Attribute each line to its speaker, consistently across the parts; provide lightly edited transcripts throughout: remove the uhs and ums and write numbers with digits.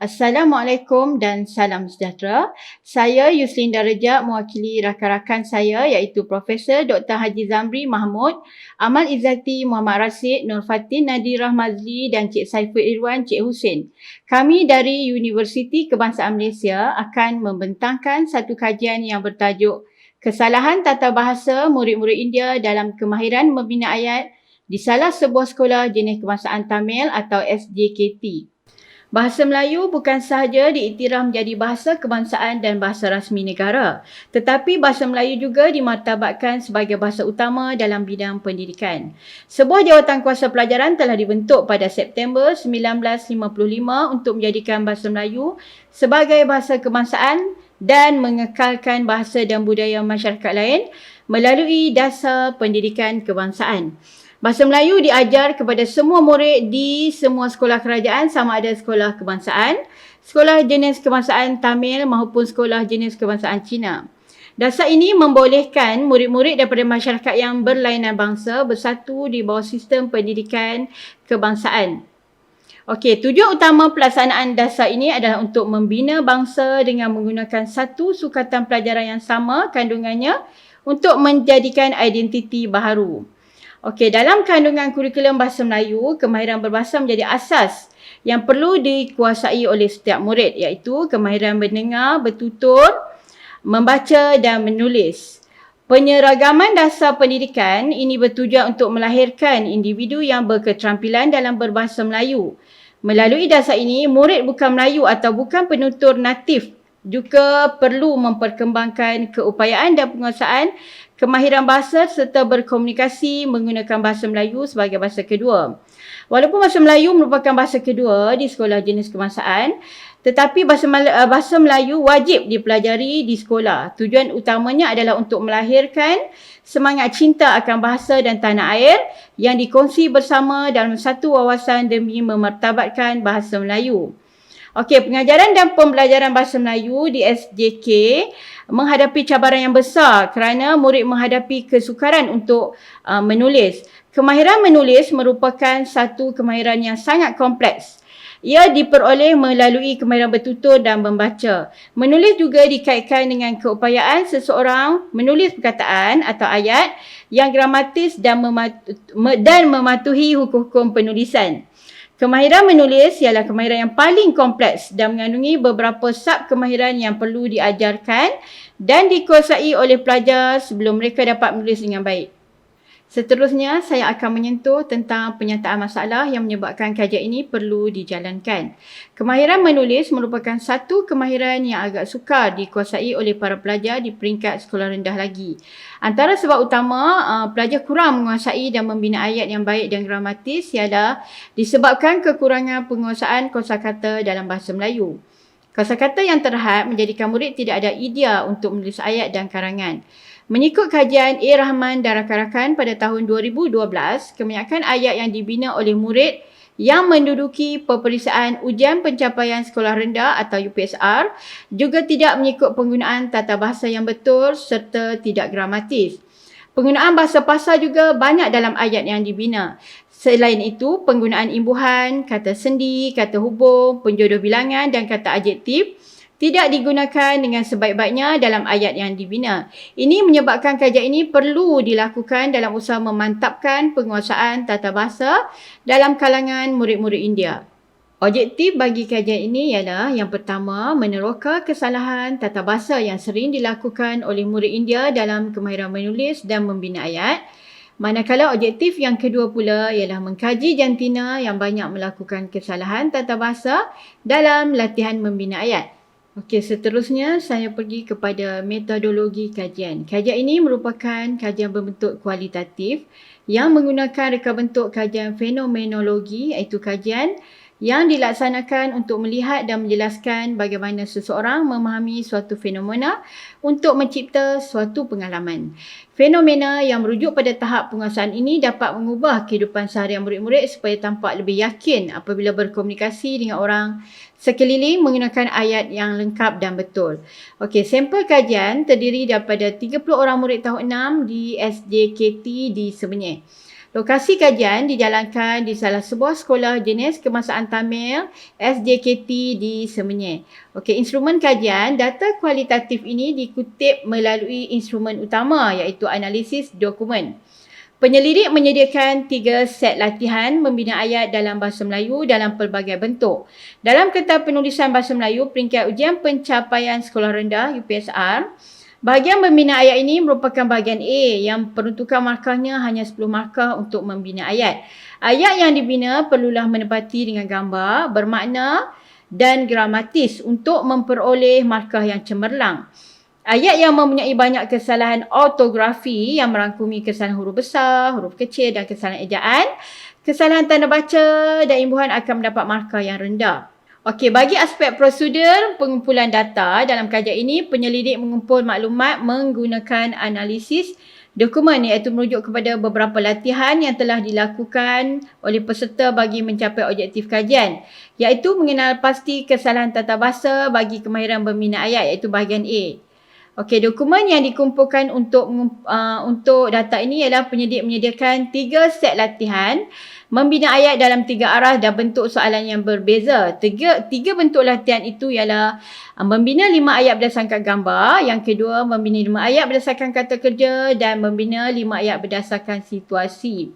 Speaker 1: Assalamualaikum dan salam sejahtera. Saya Yuslinda Rejak mewakili rakan-rakan saya iaitu Profesor Dr. Haji Zamri Mahmud, Amal Izzati Muhammad Rasid, Nur Fatin Nadirah Mazli dan Cik Saiful Irwan Cik Husin. Kami dari Universiti Kebangsaan Malaysia akan membentangkan satu kajian yang bertajuk Kesalahan Tata Bahasa Murid-Murid India dalam Kemahiran Membina Ayat di salah sebuah sekolah jenis kebangsaan Tamil atau SJKT. Bahasa Melayu bukan sahaja diiktiraf menjadi bahasa kebangsaan dan bahasa rasmi negara, tetapi bahasa Melayu juga dimartabatkan sebagai bahasa utama dalam bidang pendidikan. Sebuah jawatan kuasa pelajaran telah dibentuk pada September 1955 untuk menjadikan bahasa Melayu sebagai bahasa kebangsaan dan mengekalkan bahasa dan budaya masyarakat lain melalui dasar pendidikan kebangsaan. Bahasa Melayu diajar kepada semua murid di semua sekolah kerajaan sama ada sekolah kebangsaan, sekolah jenis kebangsaan Tamil maupun sekolah jenis kebangsaan Cina. Dasar ini membolehkan murid-murid daripada masyarakat yang berlainan bangsa bersatu di bawah sistem pendidikan kebangsaan. Okey, tujuan utama pelaksanaan dasar ini adalah untuk membina bangsa dengan menggunakan satu sukatan pelajaran yang sama kandungannya untuk menjadikan identiti baharu. Okey, dalam kandungan kurikulum bahasa Melayu, kemahiran berbahasa menjadi asas yang perlu dikuasai oleh setiap murid iaitu kemahiran mendengar, bertutur, membaca dan menulis. Penyeragaman dasar pendidikan ini bertujuan untuk melahirkan individu yang berketerampilan dalam berbahasa Melayu. Melalui dasar ini, murid bukan Melayu atau bukan penutur natif juga perlu memperkembangkan keupayaan dan penguasaan kemahiran bahasa serta berkomunikasi menggunakan bahasa Melayu sebagai bahasa kedua. Walaupun bahasa Melayu merupakan bahasa kedua di sekolah jenis kebangsaan, tetapi bahasa Melayu wajib dipelajari di sekolah. Tujuan utamanya adalah untuk melahirkan semangat cinta akan bahasa dan tanah air yang dikongsi bersama dalam satu wawasan demi memartabatkan bahasa Melayu. Okey, pengajaran dan pembelajaran bahasa Melayu di SJK menghadapi cabaran yang besar kerana murid menghadapi kesukaran untuk menulis. Kemahiran menulis merupakan satu kemahiran yang sangat kompleks. Ia diperoleh melalui kemahiran bertutur dan membaca. Menulis juga dikaitkan dengan keupayaan seseorang menulis perkataan atau ayat yang gramatis dan mematuhi hukum-hukum penulisan. Kemahiran menulis ialah kemahiran yang paling kompleks dan mengandungi beberapa sub kemahiran yang perlu diajarkan dan dikuasai oleh pelajar sebelum mereka dapat menulis dengan baik. Seterusnya, saya akan menyentuh tentang penyataan masalah yang menyebabkan kajian ini perlu dijalankan. Kemahiran menulis merupakan satu kemahiran yang agak sukar dikuasai oleh para pelajar di peringkat sekolah rendah lagi. Antara sebab utama pelajar kurang menguasai dan membina ayat yang baik dan gramatis ialah disebabkan kekurangan penguasaan kosakata dalam bahasa Melayu. Kosakata yang terhad menjadikan murid tidak ada idea untuk menulis ayat dan karangan. Mengikut kajian A. Rahman dan rakan-rakan pada tahun 2012, kebanyakan ayat yang dibina oleh murid yang menduduki peperiksaan ujian pencapaian sekolah rendah atau UPSR juga tidak mengikut penggunaan tata bahasa yang betul serta tidak gramatis. Penggunaan bahasa pasar juga banyak dalam ayat yang dibina. Selain itu, penggunaan imbuhan, kata sendi, kata hubung, penjodoh bilangan dan kata adjektif tidak digunakan dengan sebaik-baiknya dalam ayat yang dibina. Ini menyebabkan kajian ini perlu dilakukan dalam usaha memantapkan penguasaan tata bahasa dalam kalangan murid-murid India. Objektif bagi kajian ini ialah yang pertama, meneroka kesalahan tata bahasa yang sering dilakukan oleh murid India dalam kemahiran menulis dan membina ayat. Manakala objektif yang kedua pula ialah mengkaji jantina yang banyak melakukan kesalahan tata bahasa dalam latihan membina ayat. Okey, seterusnya saya pergi kepada metodologi kajian. Kajian ini merupakan kajian berbentuk kualitatif yang menggunakan reka bentuk kajian fenomenologi iaitu kajian yang dilaksanakan untuk melihat dan menjelaskan bagaimana seseorang memahami suatu fenomena untuk mencipta suatu pengalaman. Fenomena yang merujuk pada tahap penguasaan ini dapat mengubah kehidupan seharian murid-murid supaya tampak lebih yakin apabila berkomunikasi dengan orang sekeliling menggunakan ayat yang lengkap dan betul. Okey, sampel kajian terdiri daripada 30 orang murid tahun 6 di SJKT di Sebenyih. Lokasi kajian dijalankan di salah sebuah sekolah jenis kemasaan Tamil SJKT di Semenyih. Okey, instrumen kajian data kualitatif ini dikutip melalui instrumen utama iaitu analisis dokumen. Penyelidik menyediakan 3 set latihan membina ayat dalam bahasa Melayu dalam pelbagai bentuk. Dalam Kertas Penulisan Bahasa Melayu peringkat ujian pencapaian sekolah rendah UPSR, bahagian membina ayat ini merupakan bahagian A yang peruntukan markahnya hanya 10 markah untuk membina ayat. Ayat yang dibina perlulah menepati dengan gambar, bermakna dan gramatis untuk memperoleh markah yang cemerlang. Ayat yang mempunyai banyak kesalahan ortografi yang merangkumi kesalahan huruf besar, huruf kecil dan kesalahan ejaan, kesalahan tanda baca dan imbuhan akan mendapat markah yang rendah. Okey, bagi aspek prosedur pengumpulan data dalam kajian ini, penyelidik mengumpul maklumat menggunakan analisis dokumen iaitu merujuk kepada beberapa latihan yang telah dilakukan oleh peserta bagi mencapai objektif kajian iaitu mengenal pasti kesalahan tata bahasa bagi kemahiran berminat ayat iaitu bahagian A. Okey, dokumen yang dikumpulkan untuk data ini ialah penyelidik menyediakan 3 set latihan membina ayat dalam 3 arah dan bentuk soalan yang berbeza. Tiga bentuk latihan itu ialah membina 5 ayat berdasarkan gambar, yang kedua membina 5 ayat berdasarkan kata kerja dan membina 5 ayat berdasarkan situasi.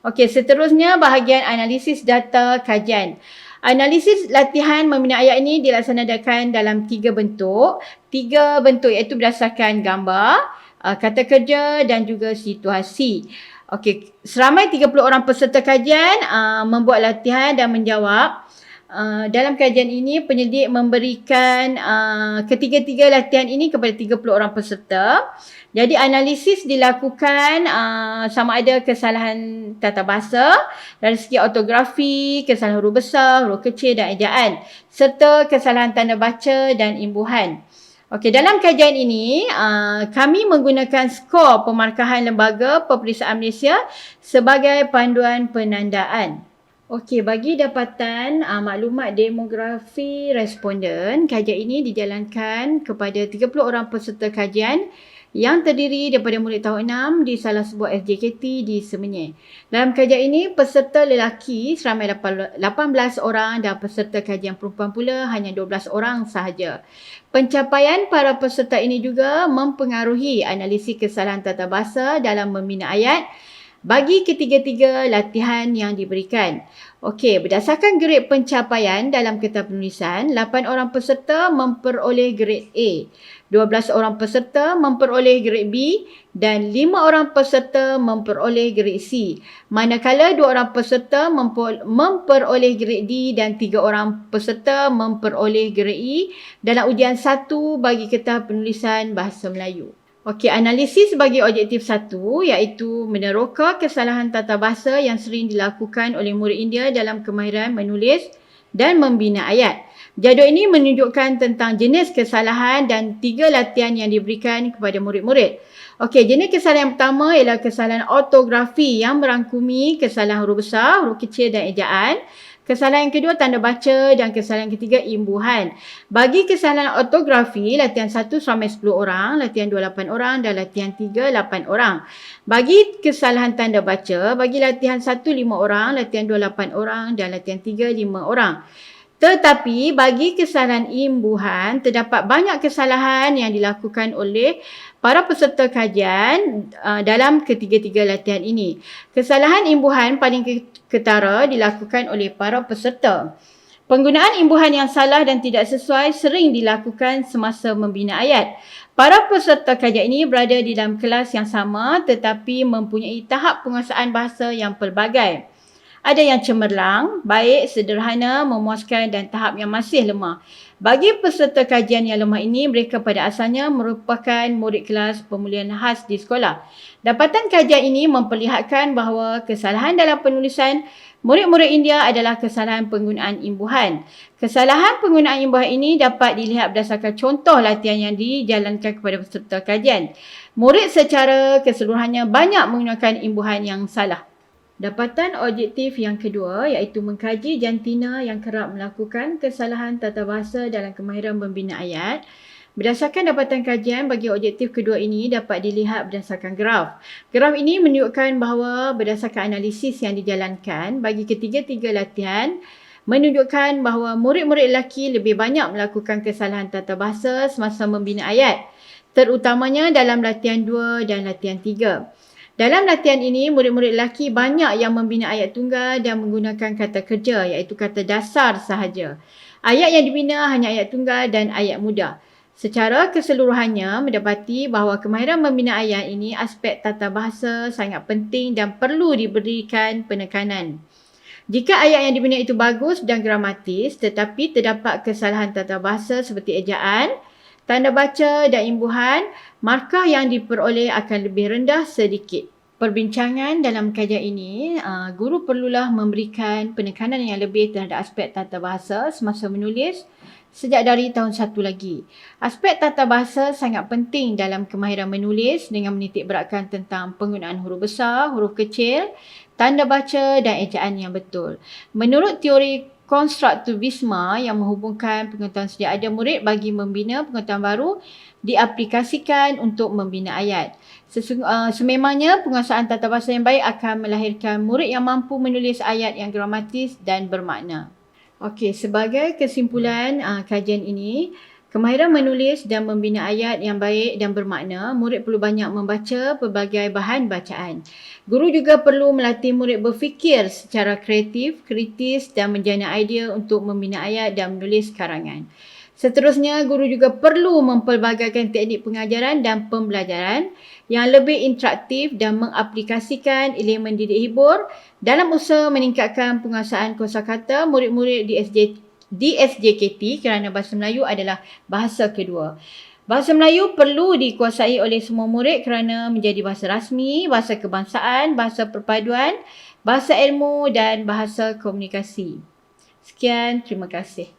Speaker 1: Okey, seterusnya bahagian analisis data kajian. Analisis latihan membina ayat ini dilaksanakan dalam 3 bentuk. 3 bentuk iaitu berdasarkan gambar, kata kerja dan juga situasi. Okey, seramai 30 orang peserta kajian membuat latihan dan menjawab. Dalam kajian ini, penyelidik memberikan ketiga-tiga latihan ini kepada 30 orang peserta. Jadi analisis dilakukan sama ada kesalahan tata bahasa dari segi ortografi, kesalahan huruf besar, huruf kecil dan ejaan serta kesalahan tanda baca dan imbuhan. Okey, dalam kajian ini kami menggunakan skor pemarkahan Lembaga Peperiksaan Malaysia sebagai panduan penandaan. Okey, bagi dapatan maklumat demografi responden, kajian ini dijalankan kepada 30 orang peserta kajian yang terdiri daripada murid tahun 6 di salah sebuah SJKT di Semenyih. Dalam kajian ini, peserta lelaki seramai 18 orang dan peserta kajian perempuan pula hanya 12 orang sahaja. Pencapaian para peserta ini juga mempengaruhi analisis kesalahan tata bahasa dalam membina ayat bagi ketiga-tiga latihan yang diberikan. Okey, berdasarkan grade pencapaian dalam Kertas Penulisan, 8 orang peserta memperoleh grade A, 12 orang peserta memperoleh grade B dan 5 orang peserta memperoleh grade C. Manakala 2 orang peserta memperoleh grade D dan 3 orang peserta memperoleh grade E dalam ujian 1 bagi Kertas Penulisan Bahasa Melayu. Okey, analisis bagi objektif 1 iaitu meneroka kesalahan tata bahasa yang sering dilakukan oleh murid India dalam kemahiran menulis dan membina ayat. Jadual ini menunjukkan tentang jenis kesalahan dan 3 latihan yang diberikan kepada murid-murid. Okey, jenis kesalahan yang pertama ialah kesalahan ortografi yang merangkumi kesalahan huruf besar, huruf kecil dan ejaan. Kesalahan yang kedua tanda baca dan kesalahan yang ketiga imbuhan. Bagi kesalahan ortografi, latihan 1 seramai 10 orang, latihan 2 8 orang dan latihan 3 8 orang. Bagi kesalahan tanda baca, bagi latihan 1 5 orang, latihan 2 8 orang dan latihan 3 5 orang. Tetapi bagi kesalahan imbuhan, terdapat banyak kesalahan yang dilakukan oleh para peserta kajian dalam ketiga-tiga latihan ini. Kesalahan imbuhan paling ketara dilakukan oleh para peserta. Penggunaan imbuhan yang salah dan tidak sesuai sering dilakukan semasa membina ayat. Para peserta kajian ini berada di dalam kelas yang sama tetapi mempunyai tahap penguasaan bahasa yang pelbagai. Ada yang cemerlang, baik, sederhana, memuaskan dan tahap yang masih lemah. Bagi peserta kajian yang lemah ini, mereka pada asalnya merupakan murid kelas pemulihan khas di sekolah. Dapatan kajian ini memperlihatkan bahawa kesalahan dalam penulisan murid-murid India adalah kesalahan penggunaan imbuhan. Kesalahan penggunaan imbuhan ini dapat dilihat berdasarkan contoh latihan yang dijalankan kepada peserta kajian. Murid secara keseluruhannya banyak menggunakan imbuhan yang salah. Dapatan objektif yang kedua iaitu mengkaji jantina yang kerap melakukan kesalahan tata bahasa dalam kemahiran membina ayat. Berdasarkan dapatan kajian bagi objektif kedua ini dapat dilihat berdasarkan graf. Graf ini menunjukkan bahawa berdasarkan analisis yang dijalankan bagi ketiga-tiga latihan, menunjukkan bahawa murid-murid lelaki lebih banyak melakukan kesalahan tata bahasa semasa membina ayat, terutamanya dalam latihan 2 dan latihan 3. Dalam latihan ini, murid-murid lelaki banyak yang membina ayat tunggal dan menggunakan kata kerja iaitu kata dasar sahaja. Ayat yang dibina hanya ayat tunggal dan ayat mudah. Secara keseluruhannya, mendapati bahawa kemahiran membina ayat ini aspek tata bahasa sangat penting dan perlu diberikan penekanan. Jika ayat yang dibina itu bagus dan gramatis tetapi terdapat kesalahan tata bahasa seperti ejaan, tanda baca dan imbuhan, markah yang diperoleh akan lebih rendah sedikit. Perbincangan dalam kajian ini, guru perlulah memberikan penekanan yang lebih terhadap aspek tata bahasa semasa menulis sejak dari tahun 1 lagi. Aspek tata bahasa sangat penting dalam kemahiran menulis dengan menitik beratkan tentang penggunaan huruf besar, huruf kecil, tanda baca dan ejaan yang betul. Menurut teori konstruktivisme yang menghubungkan pengetahuan sedia ada murid bagi membina pengetahuan baru diaplikasikan untuk membina ayat. Sememangnya penguasaan tata bahasa yang baik akan melahirkan murid yang mampu menulis ayat yang gramatis dan bermakna. Okey, sebagai kesimpulan kajian ini, kemahiran menulis dan membina ayat yang baik dan bermakna, murid perlu banyak membaca pelbagai bahan bacaan. Guru juga perlu melatih murid berfikir secara kreatif, kritis dan menjana idea untuk membina ayat dan menulis karangan. Seterusnya, guru juga perlu mempelbagaikan teknik pengajaran dan pembelajaran yang lebih interaktif dan mengaplikasikan elemen didik hibur dalam usaha meningkatkan penguasaan kosakata murid-murid di SJKT kerana bahasa Melayu adalah bahasa kedua. Bahasa Melayu perlu dikuasai oleh semua murid kerana menjadi bahasa rasmi, bahasa kebangsaan, bahasa perpaduan, bahasa ilmu dan bahasa komunikasi. Sekian, terima kasih.